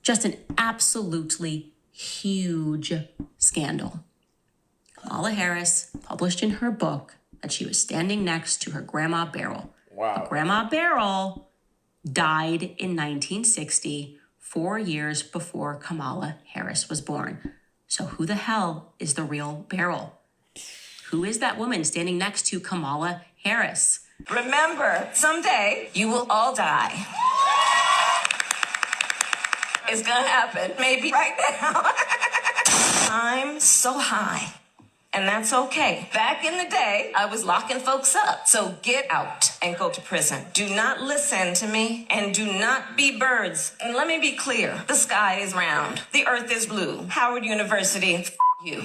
Just an absolutely huge scandal. Kamala Harris published in her book that she was standing next to her grandma Beryl. Wow. But Grandma Beryl died in 1960, 4 years before Kamala Harris was born. So who the hell is the real Beryl? Who is that woman standing next to Kamala Harris? Remember, someday you will all die. It's gonna happen, maybe right now. I'm so high, and that's okay. Back in the day, I was locking folks up. So get out and go to prison. Do not listen to me, and do not be birds. And let me be clear, the sky is round, the earth is blue. Howard University, you.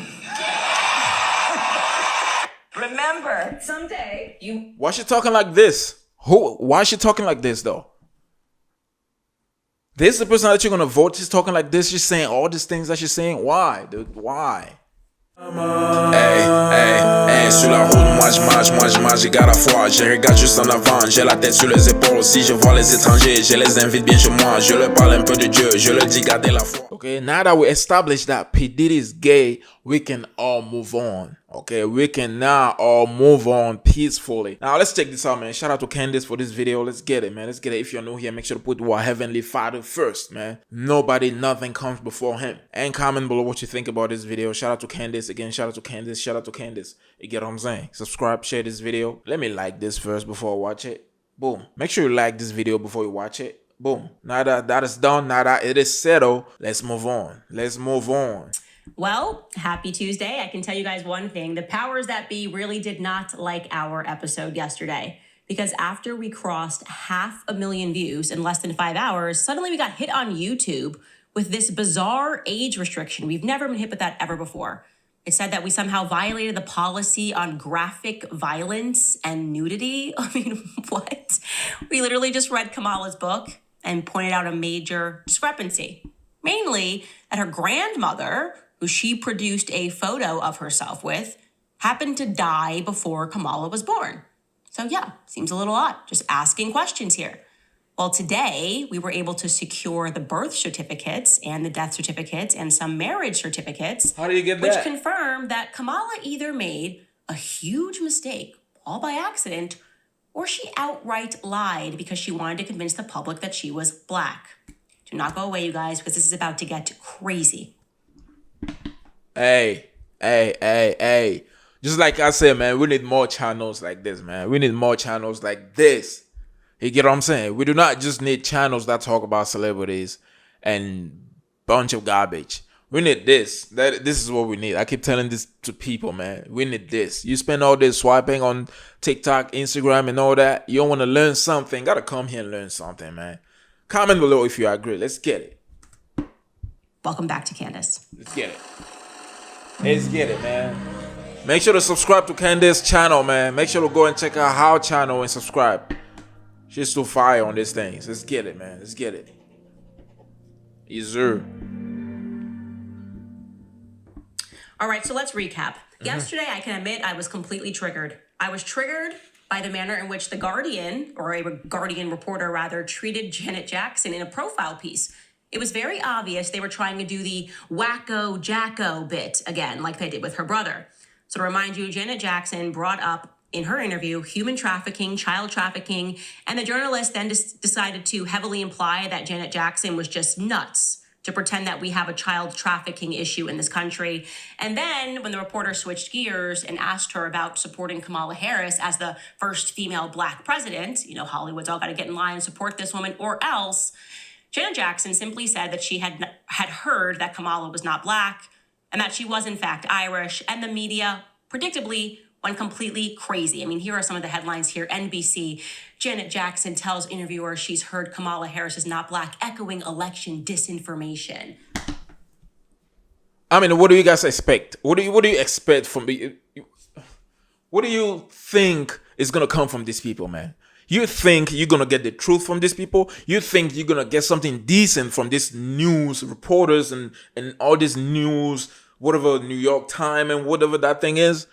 Remember, someday you... Why is she talking like this? Why is she talking like this, though? This is the person that you're going to vote. She's talking like this. She's saying all these things that she's saying. Why, dude? Why? Hey, sur la route, moi je marche, j'ai garde à foi. Je regarde juste en avant, j'ai la tête sur les épaules. Si je vois les étrangers, je les invite bien chez moi. Je leur parle un peu de Dieu, je leur dis gardez la foi. Okay, now that we established that P Diddy is gay, we can all move on. Okay, we can now all move on peacefully. Now let's check this out, man. Shout out to Candace for this video. Let's get it, man. Let's get it. If you're new here, make sure to put our Heavenly Father first, man. Nobody, nothing comes before him. And comment below what you think about this video. Shout out to Candace again. Shout out to Candace. Shout out to Candace. You get what I'm saying? Subscribe, share this video. Let me like this first before I watch it. Boom. Make sure you like this video before you watch it. Boom. Now that is done, now that it is settled, let's move on. Let's move on. Well, happy Tuesday. I can tell you guys one thing. The powers that be really did not like our episode yesterday, because after we crossed 500,000 views in less than 5 hours, suddenly we got hit on YouTube with this bizarre age restriction. We've never been hit with that ever before. It said that we somehow violated the policy on graphic violence and nudity. I mean, what? We literally just read Kamala's book and pointed out a major discrepancy. Mainly that her grandmother, who she produced a photo of herself with, happened to die before Kamala was born. So yeah, seems a little odd, just asking questions here. Well, today we were able to secure the birth certificates and the death certificates and some marriage certificates. How do you get that? Which confirmed that Kamala either made a huge mistake, all by accident, or she outright lied because she wanted to convince the public that she was Black. Do not go away, you guys, because this is about to get crazy. Hey. Just like I said, man, we need more channels like this, man. We need more channels like this. You get what I'm saying? We do not just need channels that talk about celebrities and bunch of garbage. We need this. This is what we need. I keep telling this to people, man. We need this. You spend all day swiping on TikTok, Instagram, and all that. You don't want to learn something. Gotta come here and learn something, man. Comment below if you agree. Let's get it. Welcome back to Candace. Let's get it. Let's get it, man. Make sure to subscribe to Candace's channel, man. Make sure to go and check out her channel and subscribe. She's too fire on these things. Let's get it, man. Let's get it. Yes, sir. All right, so let's recap. Yesterday, I can admit I was completely triggered. I was triggered by the manner in which the Guardian, or a Guardian reporter rather, treated Janet Jackson in a profile piece. It was very obvious they were trying to do the wacko jacko bit again, like they did with her brother. So to remind you, Janet Jackson brought up in her interview human trafficking, child trafficking, and the journalist then decided to heavily imply that Janet Jackson was just nuts to pretend that we have a child trafficking issue in this country. And then when the reporter switched gears and asked her about supporting Kamala Harris as the first female Black president, you know, Hollywood's all got to get in line and support this woman or else, Janet Jackson simply said that she had heard that Kamala was not Black and that she was in fact Irish, and the media predictably went completely crazy. I mean, here are some of the headlines here. NBC, Janet Jackson tells interviewer she's heard Kamala Harris is not Black, echoing election disinformation. I mean, what do you guys expect? What do you expect from the? What do you think is gonna come from these people, man? You think you're gonna get the truth from these people? You think you're gonna get something decent from these news reporters and all this news, whatever, New York Times and whatever that thing is?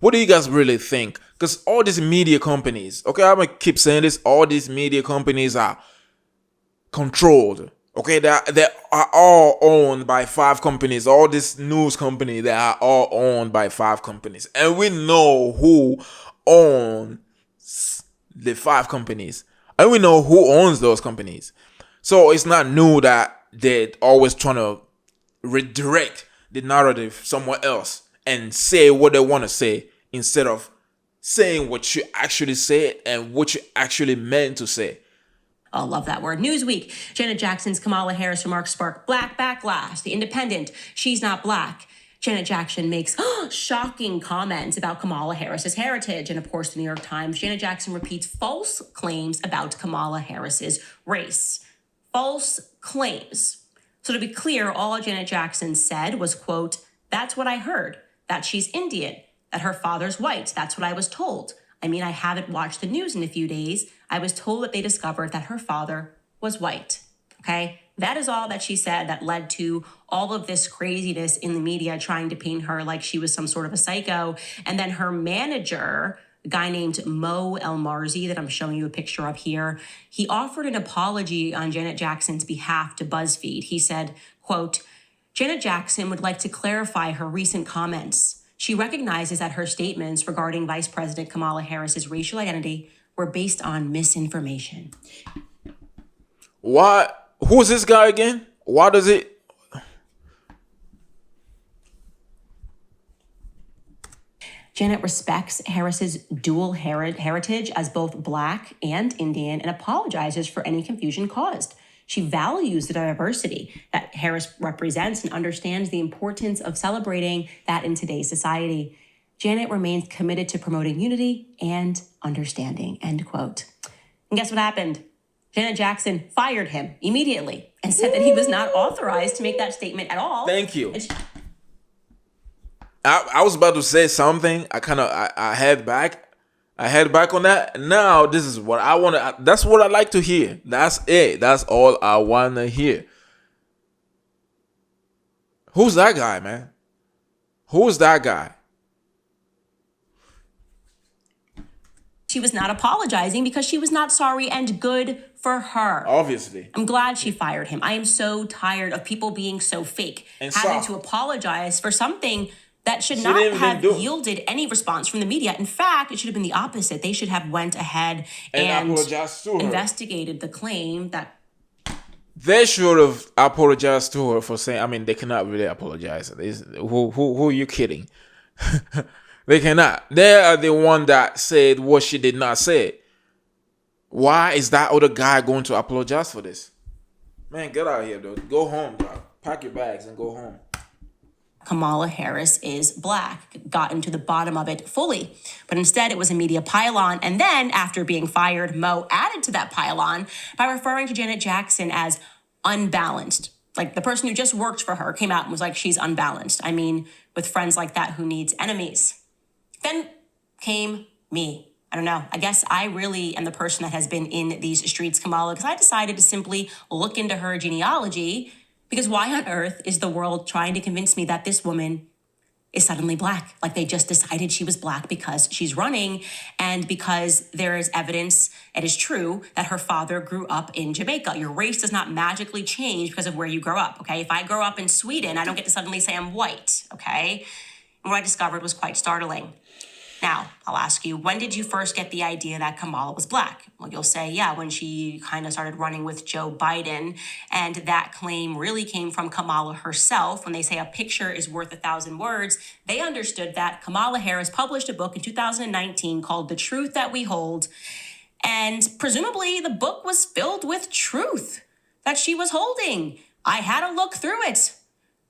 What do you guys really think? Because all these media companies, okay, I'm gonna keep saying this, all these media companies are controlled, Okay, they are all owned by 5 companies. All this news company, they are all owned by 5 companies, and we know who owns the 5 companies, and we know who owns those companies. So it's not new that they're always trying to redirect the narrative somewhere else and say what they want to say instead of saying what you actually said and what you actually meant to say. Oh, love that word. Newsweek. Janet Jackson's Kamala Harris remarks spark black backlash. The Independent. She's not black. Janet Jackson makes shocking comments about Kamala Harris's heritage. And of course, the New York Times. Janet Jackson repeats false claims about Kamala Harris's race. False claims. So to be clear, all Janet Jackson said was, quote, "That's what I heard, that she's Indian, that her father's white. That's what I was told. I mean, I haven't watched the news in a few days. I was told that they discovered that her father was white." Okay? That is all that she said that led to all of this craziness in the media trying to paint her like she was some sort of a psycho. And then her manager, a guy named Mo Elmarzi, that I'm showing you a picture of here, he offered an apology on Janet Jackson's behalf to BuzzFeed. He said, quote, "Janet Jackson would like to clarify her recent comments. She recognizes that her statements regarding Vice President Kamala Harris's racial identity were based on misinformation." Why? Who's this guy again? Why does it? Janet respects Harris's dual heritage as both Black and Indian and apologizes for any confusion caused. She values the diversity that Harris represents and understands the importance of celebrating that in today's society. Janet remains committed to promoting unity and understanding, end quote. And guess what happened? Janet Jackson fired him immediately and said that he was not authorized to make that statement at all. Thank you. I was about to say something. I head back. I head back on that. Now this is what I want to. That's what I like to hear. That's it. That's all I want to hear. Who's that guy, man? Who's that guy? She was not apologizing because she was not sorry, and good for her. Obviously. I'm glad she fired him. I am so tired of people being so fake, and having soft to apologize for something that should She not didn't even have do it. yielded any response from the media. In fact, it should have been the opposite. They should have went ahead and apologized to her. investigated the claim that They should have apologized to her for saying. I mean, they cannot really apologize. Who are you kidding? They cannot. They are the one that said what she did not say. Why is that other guy going to apologize for this? Man, get out of here, dude. Go home, dog. Pack your bags and go home. Kamala Harris is Black, got into the bottom of it fully. But instead, it was a media pylon. And then, after being fired, Mo added to that pylon by referring to Janet Jackson as unbalanced. Like, the person who just worked for her came out and was like, she's unbalanced. I mean, with friends like that, who needs enemies? Then came me. I don't know. I guess I really am the person that has been in these streets, Kamala, because I decided to simply look into her genealogy. Because why on earth is the world trying to convince me that this woman is suddenly Black? Like, they just decided she was Black because she's running and because there is evidence, it is true, that her father grew up in Jamaica. Your race does not magically change because of where you grow up, okay? If I grow up in Sweden, I don't get to suddenly say I'm white, okay? And what I discovered was quite startling. Now, I'll ask you, when did you first get the idea that Kamala was Black? Well, you'll say, yeah, when she kind of started running with Joe Biden. And that claim really came from Kamala herself. When they say a picture is worth 1,000 words, they understood that Kamala Harris published a book in 2019 called The Truth That We Hold. And presumably the book was filled with truth that she was holding. I had a look through it.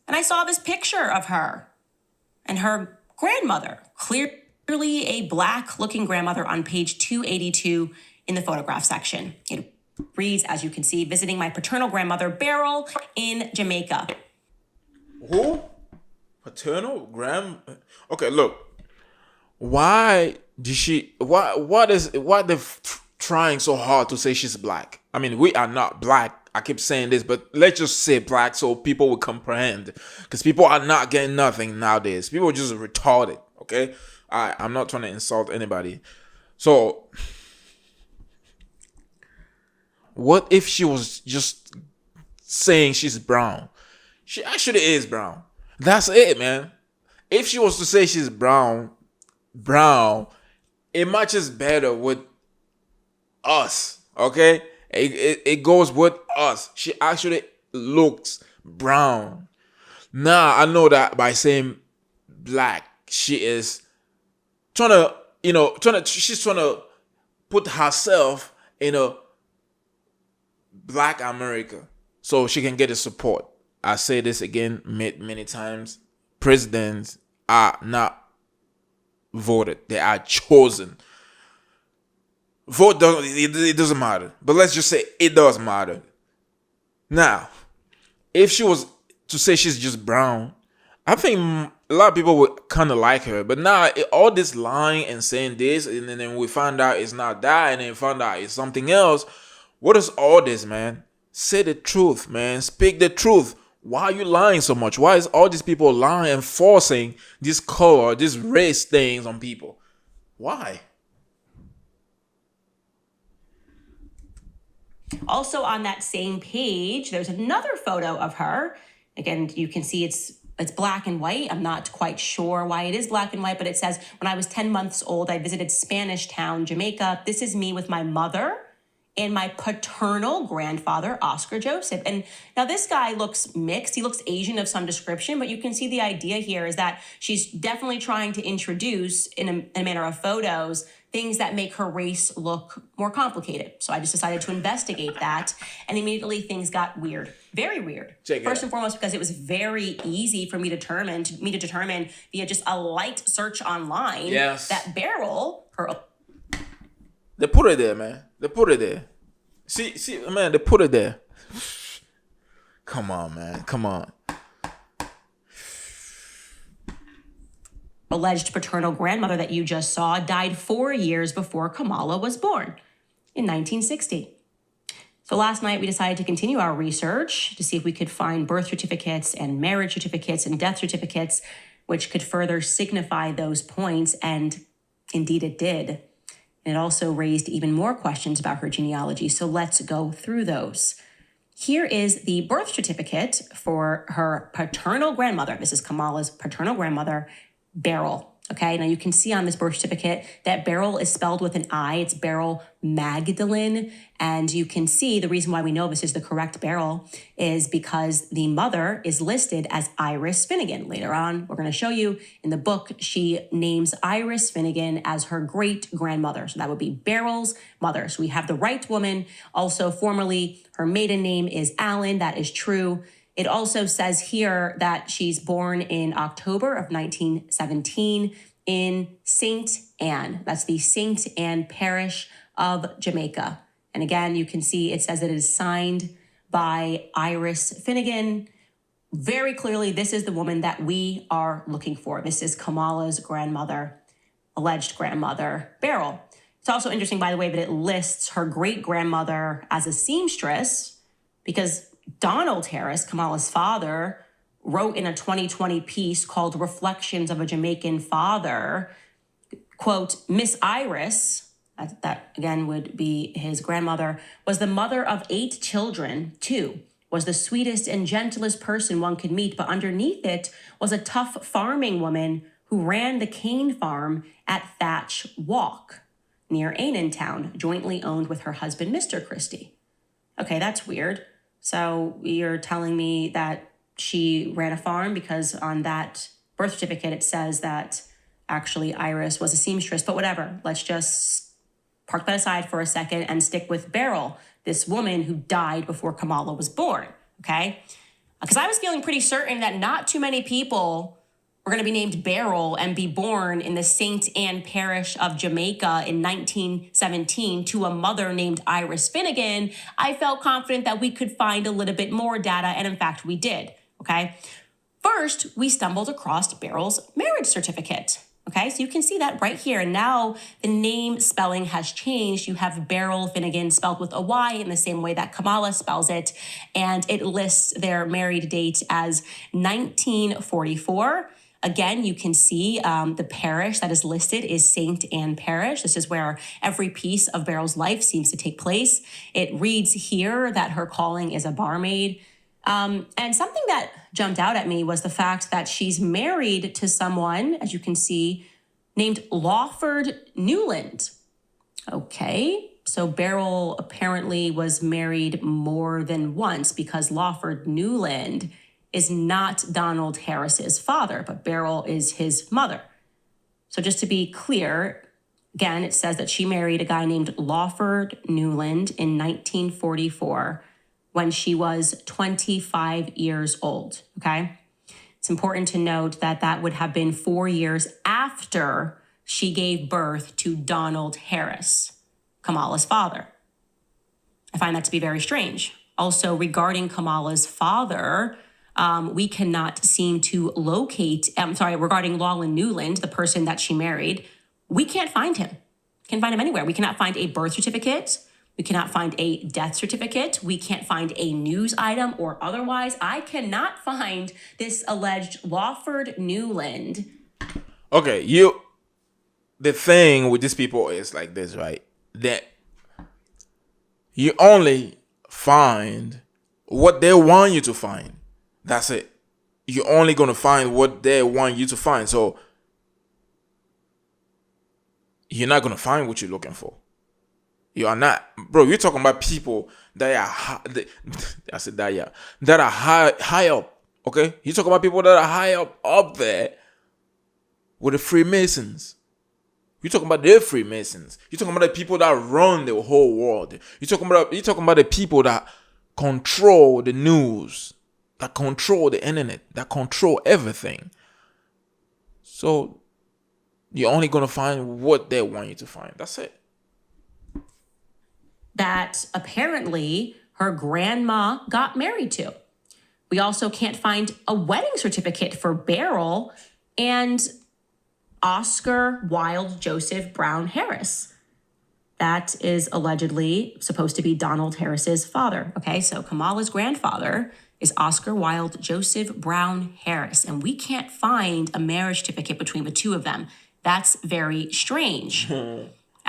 And I saw this picture of her and her grandmother, clearly a Black-looking grandmother, on page 282 in the photograph section. It reads, as you can see, visiting my paternal grandmother, Beryl, in Jamaica. Who? Paternal Okay, look. Why did she? Why they trying so hard to say she's Black? I mean, we are not Black. I keep saying this, but let's just say Black so people will comprehend. Because people are not getting nothing nowadays. People are just retarded. Okay. I'm not trying to insult anybody. So, what if she was just saying she's brown. She actually is brown. That's it, man. If she was to say she's brown, it matches better with us, okay? It goes with us. She actually looks brown. Now, I know that by saying black, she is trying to, she's trying to put herself in a black America so she can get the support. I say this again many times. Presidents are not voted. They are chosen. Vote doesn't, it doesn't matter. But let's just say it does matter. Now, if she was to say she's just brown, I think a lot of people would kind of like her. But now, all this lying and saying this, and then we find out it's not that, and then find out it's something else. What is all this, man? Say the truth, man. Speak the truth. Why are you lying so much? Why is all these people lying and forcing this color, this race things on people? Why? Also on that same page, there's another photo of her. Again, you can see it's black and white. I'm not quite sure why it is black and white, but it says, when I was 10 months old, I visited Spanish Town, Jamaica. This is me with my mother and my paternal grandfather, Oscar Joseph. And now this guy looks mixed. He looks Asian of some description, but you can see the idea here is that she's definitely trying to introduce, in a manner of photos, things that make her race look more complicated. So I just decided to investigate that, and immediately things got weird, very weird. First and foremost, because it was very easy for me to determine via just a light search online that Beryl, they put it there, man. They put it there. See, man, they put it there. Come on, man. Come on. Alleged paternal grandmother that you just saw died 4 years before Kamala was born in 1960. So last night we decided to continue our research to see if we could find birth certificates and marriage certificates and death certificates, which could further signify those points. And indeed it did. And it also raised even more questions about her genealogy. So let's go through those. Here is the birth certificate for her paternal grandmother. This is Kamala's paternal grandmother, Beryl. Okay, now you can see on this birth certificate that Beryl is spelled with an I. It's Beryl Magdalene. And you can see the reason why we know this is the correct Beryl is because the mother is listed as Iris Finnegan. Later on, we're going to show you in the book, she names Iris Finnegan as her great grandmother. So that would be Beryl's mother. So we have the right woman. Also, formerly, her maiden name is Allen. That is true. It also says here that she's born in October of 1917 in St. Anne. That's the St. Anne parish of Jamaica. And again, you can see it says that it is signed by Iris Finnegan. Very clearly, this is the woman that we are looking for. This is Kamala's grandmother, alleged grandmother, Beryl. It's also interesting, by the way, that it lists her great-grandmother as a seamstress because Donald Harris, Kamala's father, wrote in a 2020 piece called Reflections of a Jamaican Father, quote, Miss Iris, that again would be his grandmother, was the mother of 8 children, too, was the sweetest and gentlest person one could meet, but underneath it was a tough farming woman who ran the cane farm at Thatch Walk near Annan Town, jointly owned with her husband, Mr. Christie. Okay, that's weird. So you're telling me that she ran a farm because on that birth certificate, it says that actually Iris was a seamstress, but whatever. Let's just park that aside for a second and stick with Beryl, this woman who died before Kamala was born, okay? Because I was feeling pretty certain that not too many people were going to be named Beryl and be born in the St. Anne parish of Jamaica in 1917 to a mother named Iris Finnegan. I felt confident that we could find a little bit more data, and in fact, we did, okay? First, we stumbled across Beryl's marriage certificate, okay? So you can see that right here, and now the name spelling has changed. You have Beryl Finnegan spelled with a Y in the same way that Kamala spells it, and it lists their married date as 1944. Again, you can see the parish that is listed is St. Anne Parish. This is where every piece of Beryl's life seems to take place. It reads here that her calling is a barmaid. And something that jumped out at me was the fact that she's married to someone, as you can see, named Lawford Newland. Okay, so Beryl apparently was married more than once because Lawford Newland is not Donald Harris's father, but Beryl is his mother. So just to be clear, again, it says that she married a guy named Lawford Newland in 1944 when she was 25 years old, okay? It's important to note that that would have been 4 years after she gave birth to Donald Harris, Kamala's father. I find that to be very strange. Also, regarding Kamala's father, we cannot seem to locate, regarding Lawland Newland, the person that she married, we can't find him. Can't find him anywhere. We cannot find a birth certificate. We cannot find a death certificate. We can't find a news item or otherwise. I cannot find this alleged Lawford Newland. Okay, the thing with these people is like this, right? That you only find what they want you to find. That's it. You're only going to find what they want you to find. So you're not going to find what you're looking for. You are not. Bro, you're talking about people that are that are high up, okay? You're talking about people that are high up there with the Freemasons. You're talking about the Freemasons. You're talking about the people that run the whole world. You're talking about the people that control the news, that control the internet, that control everything. So you're only going to find what they want you to find. That's it. That apparently her grandma got married to. We also can't find a wedding certificate for Beryl and Oscar Wilde Joseph Brown Harris. That is allegedly supposed to be Donald Harris's father. Okay, so Kamala's grandfather is Oscar Wilde Joseph Brown Harris, and we can't find a marriage certificate between the two of them. That's very strange.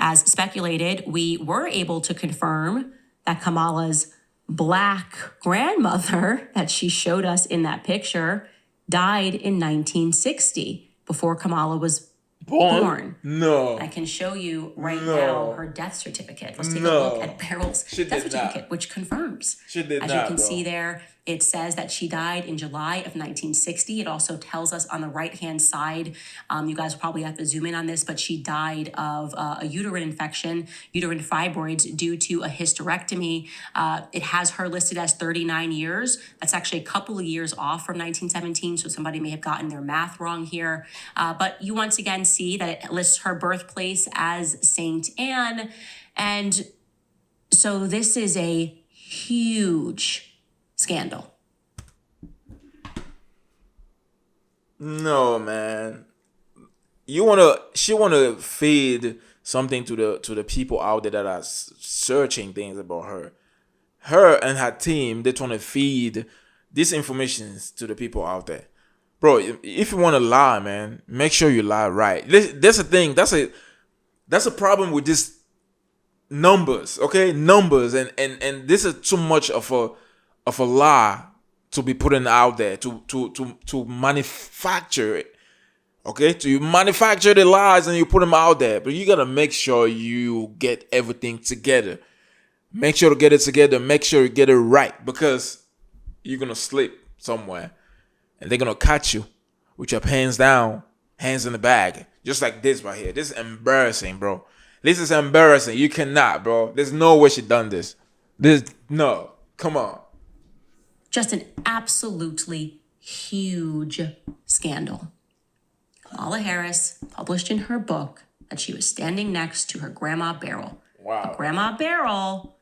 As speculated, we were able to confirm that Kamala's Black grandmother that she showed us in that picture died in 1960, before Kamala was born. No. I can show you right now her death certificate. Let's take a look at Beryl's death certificate, which confirms. As you can see there, it says that she died in July of 1960. It also tells us on the right-hand side, you guys will probably have to zoom in on this, but she died of a uterine infection, uterine fibroids due to a hysterectomy. It has her listed as 39 years. That's actually a couple of years off from 1917, so somebody may have gotten their math wrong here. But you once again see that it lists her birthplace as Saint Anne. And so this is a huge scandal. No, man. She wanna feed something to the people out there that are searching things about her. Her and her team, they're trying to feed this information to the people out there. Bro, if you want to lie, man, make sure you lie right. That's a thing. That's a problem with this numbers, okay? Numbers, and this is too much of a lie to be putting out there, to manufacture it. Okay? So you manufacture the lies and you put them out there. But you gotta make sure you get everything together. Make sure to get it together. Make sure you get it right. Because you're gonna slip somewhere. And they're gonna catch you with your hands down, hands in the bag. Just like this right here. This is embarrassing, bro. This is embarrassing. You cannot, bro. There's no way she done this. No. Come on. Just an absolutely huge scandal. Kamala Harris published in her book that she was standing next to her grandma Beryl. Wow. But Grandma Beryl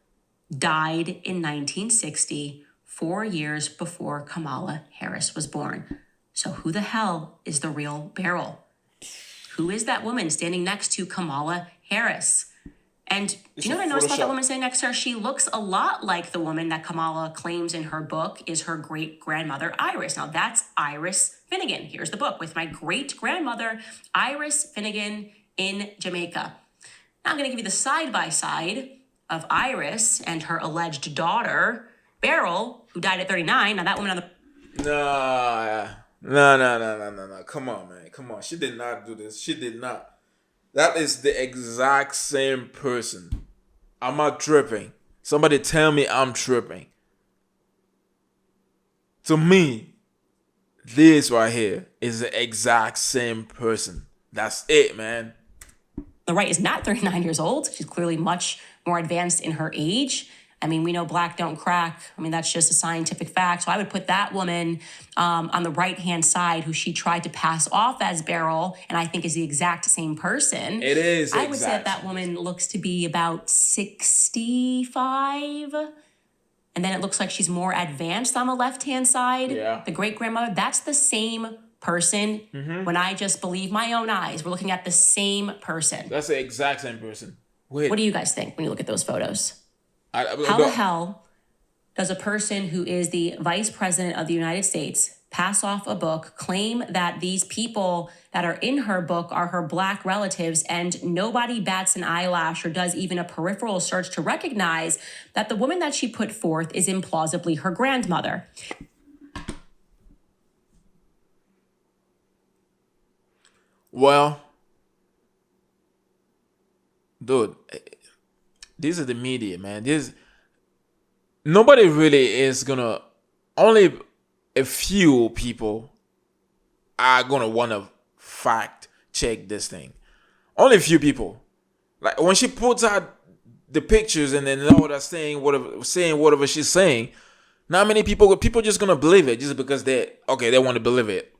died in 1960, 4 years before Kamala Harris was born. So who the hell is the real Beryl? Who is that woman standing next to Kamala Harris? And do you know what I noticed about that woman standing next to her? She looks a lot like the woman that Kamala claims in her book is her great-grandmother, Iris. Now, that's Iris Finnegan. Here's the book with my great-grandmother, Iris Finnegan in Jamaica. Now, I'm going to give you the side-by-side of Iris and her alleged daughter, Beryl, who died at 39. Now that woman on the No. Come on, man. Come on. She did not do this. She did not. That is the exact same person. I'm not tripping. Somebody tell me I'm tripping. To me, this right here is the exact same person. That's it, man. right is not 39 years old. She's clearly much more advanced in her age. I mean, we know black don't crack. I mean, that's just a scientific fact. So I would put that woman on the right-hand side who she tried to pass off as Beryl, and I think is the exact same person. It is. I would say that woman looks to be about 65. And then it looks like she's more advanced on the left-hand side. Yeah. The great-grandmother, that's the same person. When I just believe my own eyes, we're looking at the same person. That's the exact same person. Wait. What do you guys think when you look at those photos? How the hell does a person who is the vice president of the United States pass off a book, claim that these people that are in her book are her black relatives, and nobody bats an eyelash or does even a peripheral search to recognize that the woman that she put forth is implausibly her grandmother? Well, dude, this is the media, man. Nobody really is gonna. Only a few people are gonna want to fact check this thing. Only a few people. Like when she puts out the pictures and then all that saying whatever she's saying, not many people just gonna believe it just because they want to believe it.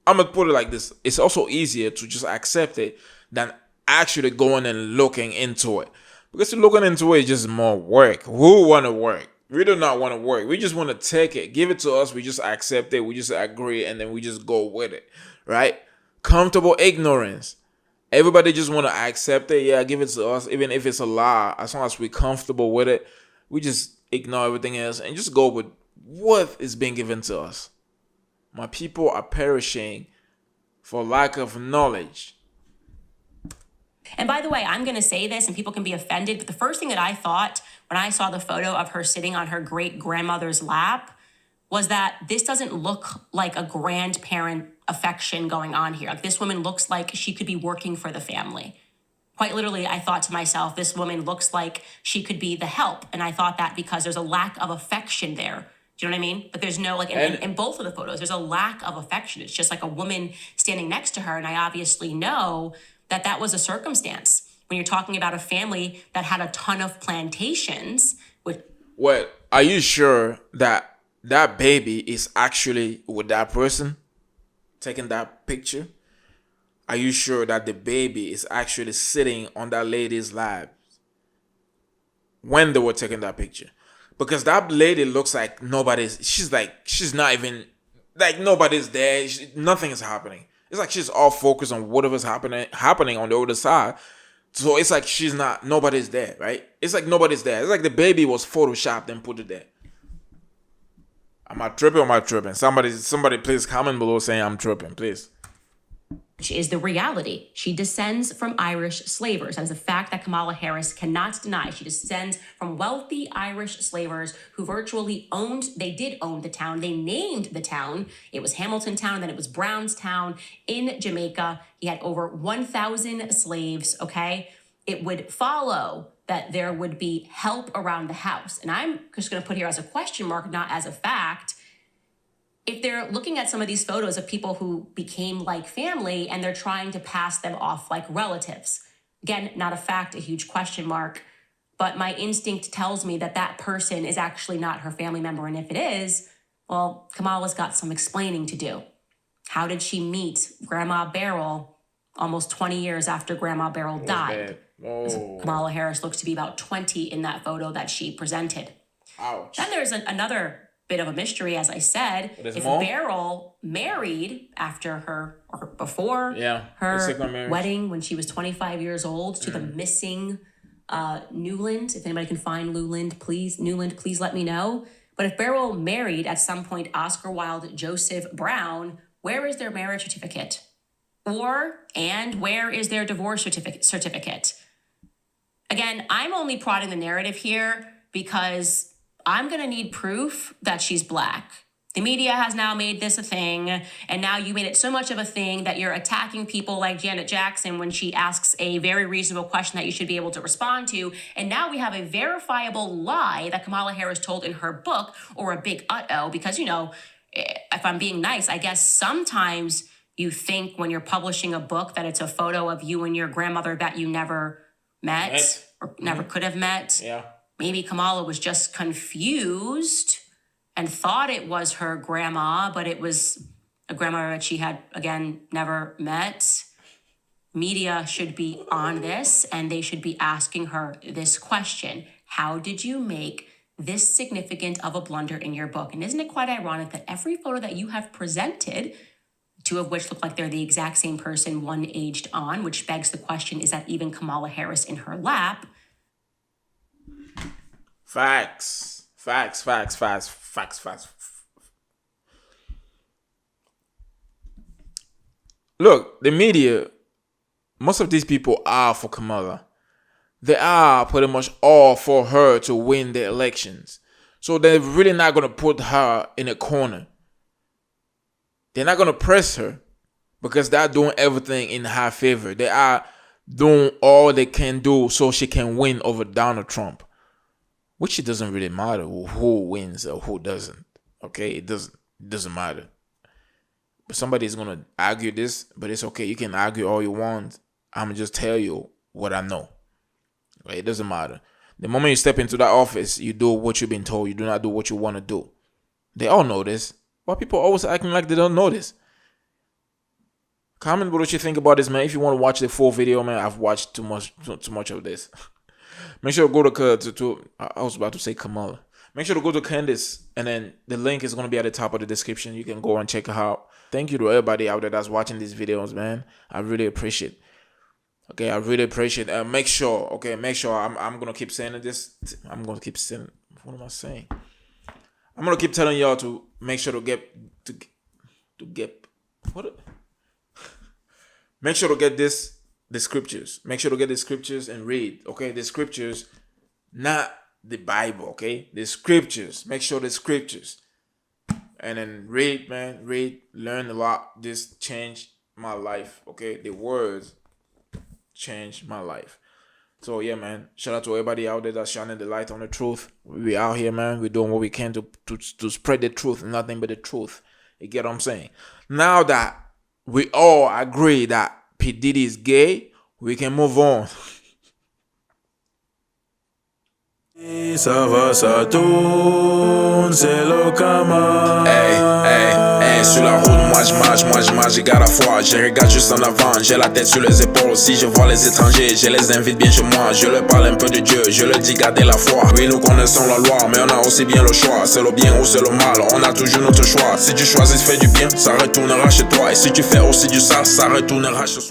I'm gonna put it like this: it's also easier to just accept it than actually going and looking into it. Because looking into it is just more work. Who want to work? We do not want to work. We just want to take it, give it to us. We just accept it. We just agree, and then we just go with it, right? Comfortable ignorance. Everybody just want to accept it. Yeah, give it to us, even if it's a lie. As long as we're comfortable with it, we just ignore everything else and just go with what is being given to us. My people are perishing for lack of knowledge. And by the way, I'm going to say this and people can be offended, but the first thing that I thought when I saw the photo of her sitting on her great-grandmother's lap was that this doesn't look like a grandparent affection going on here. Like, this woman looks like she could be working for the family. Quite literally, I thought to myself, this woman looks like she could be the help. And I thought that because there's a lack of affection there. Do you know what I mean? But there's no, like, in both of the photos, there's a lack of affection. It's just like a woman standing next to her. And I obviously know that that was a circumstance when you're talking about a family that had a ton of plantations. Well, are you sure that that baby is actually with that person taking that picture? Are you sure that the baby is actually sitting on that lady's lap when they were taking that picture? Because that lady looks like she's not even, like, nobody's there. Nothing is happening. It's like she's all focused on whatever's happening on the other side. So it's like nobody's there, right? It's like nobody's there. It's like the baby was photoshopped and put it there. Am I tripping or am I tripping? Somebody please comment below saying I'm tripping, please. Which is the reality. She descends from Irish slavers. That is a fact that Kamala Harris cannot deny. She descends from wealthy Irish slavers who virtually did own the town. They named the town. It was Hamilton Town, then it was Brownstown in Jamaica. He had over 1,000 slaves, okay? It would follow that there would be help around the house. And I'm just gonna put here as a question mark, not as a fact. If they're looking at some of these photos of people who became like family and they're trying to pass them off like relatives, again, not a fact, a huge question mark, but my instinct tells me that that person is actually not her family member. And if it is, well, Kamala's got some explaining to do. How did she meet Grandma Beryl almost 20 years after Grandma Beryl died? Kamala Harris looks to be about 20 in that photo that she presented. Ouch. Then there's another bit of a mystery, as I said. If Beryl married after her or before her wedding when she was 25 years old to the missing Newland, if anybody can find Newland, please let me know. But if Beryl married at some point Oscar Wilde Joseph Brown, where is their marriage certificate? And where is their divorce certificate? Again, I'm only prodding the narrative here because I'm going to need proof that she's black. The media has now made this a thing, and now you made it so much of a thing that you're attacking people like Janet Jackson when she asks a very reasonable question that you should be able to respond to. And now we have a verifiable lie that Kamala Harris told in her book, or a big uh-oh, because, you know, if I'm being nice, I guess sometimes you think when you're publishing a book that it's a photo of you and your grandmother that you never met. Or never could have met. Yeah. Maybe Kamala was just confused and thought it was her grandma, but it was a grandma that she had, again, never met. Media should be on this, and they should be asking her this question. How did you make this significant of a blunder in your book? And isn't it quite ironic that every photo that you have presented, two of which look like they're the exact same person, one aged on, which begs the question, is that even Kamala Harris in her lap? Facts. Look, the media, most of these people are for Kamala. They are pretty much all for her to win the elections. So they're really not going to put her in a corner. They're not going to press her because they're doing everything in her favor. They are doing all they can do so she can win over Donald Trump. Which it doesn't really matter who wins or who doesn't. Okay, it doesn't matter. But somebody's gonna argue this, but it's okay. You can argue all you want. I'm just tell you what I know. Right? It doesn't matter. The moment you step into that office, you do what you've been told. You do not do what you want to do. They all know this. Why people always acting like they don't know this? Comment what you think about this, man. If you want to watch the full video, man, I've watched too much of this. Make sure to go to I was about to say Kamala. Make sure to go to Candace, and then the link is going to be at the top of the description. You can go and check her out. Thank you to everybody out there that's watching these videos, man. I really appreciate it. Okay, I really appreciate it. Make sure I'm going to keep saying this. I'm going to keep saying, what am I saying? I'm going to keep telling y'all to make sure to get make sure to get the scriptures. Make sure to get the scriptures and read. Okay, the scriptures, not the Bible. Okay, the scriptures. Make sure the scriptures, and then read, man. Read, learn a lot. This changed my life. Okay, the words changed my life. So yeah, man. Shout out to everybody out there that's shining the light on the truth. We out here, man. We're doing what we can to spread the truth, nothing but the truth. You get what I'm saying? Now that we all agree that P Diddy is gay, we can move on. Ça va, ça tourne, c'est le Kamala. Hey, sur la route, moi je marche, j'ai garde à foi. Je regarde juste en avant, j'ai la tête sur les épaules. Si je vois les étrangers, je les invite bien chez moi. Je leur parle un peu de Dieu, je leur dis gardez la foi. Oui, nous connaissons la loi, mais on a aussi bien le choix. C'est le bien ou c'est le mal, on a toujours notre choix. Si tu choisis de faire du bien, ça retournera chez toi. Et si tu fais aussi du sale, ça retournera chez soi.